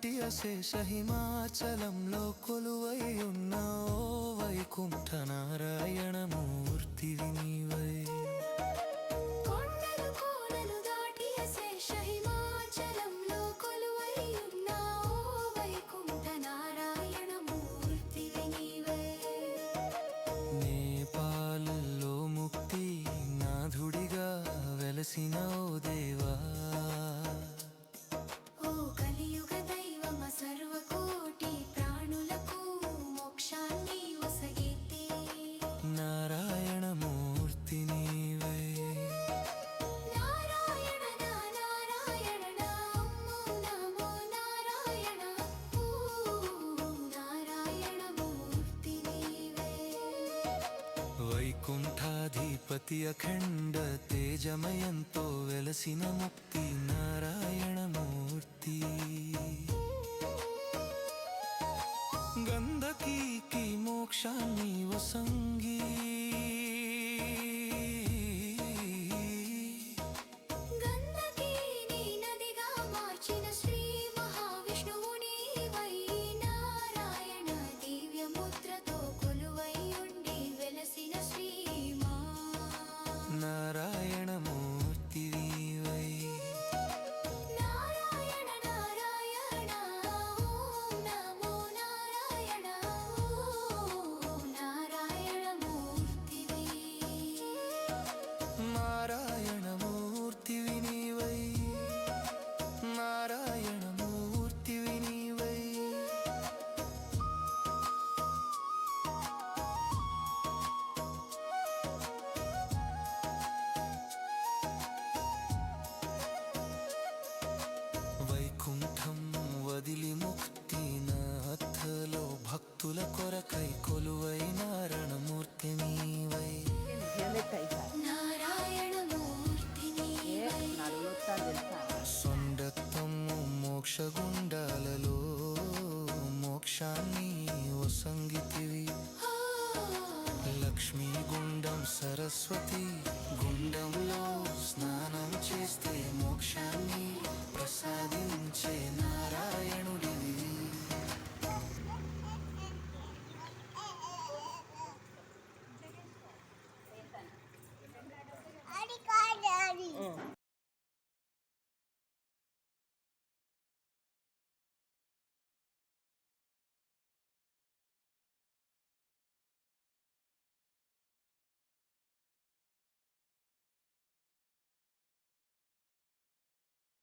దాటి అశేష హిమాచలంలో కొలువై ఉన్న ఓ వైకుంఠ నారాయణమూర్తివి నీవై. నేపాల్లో ముక్తి నాథుడిగా వెలసిన ఓ దేవా, ఓ కలియుగ దైవమ సర్వకోటి ప్రాణులకు మోక్షాన్ని ఒసగితే నారాయణమూర్తి నీవై. నారాయణ నారాయణ నమో నమో నారాయణ ఓ నారాయణమూర్తి నీవే. వైకుంఠాధిపతి అఖండ తేజమయంతో వెలసిన ముక్తి నారాయణమూర్తి. గంధకీకి మోక్షాన్ని వసంగి గంధకీని నదిగా మార్చిన శ్రీ మహావిష్ణువు నీవై. నారాయణ దివ్య ముద్రతో కొలువై ఉండి వెలసిన శ్రీమా నారాయణమూర్తి నీవై. నారాయణ నారాయణ ఓం నమో నారాయణ ఓం నారాయణమూర్తివి. నారాయణమూర్తివి నీవై. నారాయణమూర్తివి నీవై. వైకుంఠం వదిలి ముక్తి నాథలో భక్తుల కొరకై కొలువై నారాయణమూర్తి నీవై. నారాయణమూర్తి నీవై. సొండత్తము మోక్షగుండాలలో మోక్షాన్ని వసంగితివి. ఓ లక్ష్మీ గుండం సరస్వతి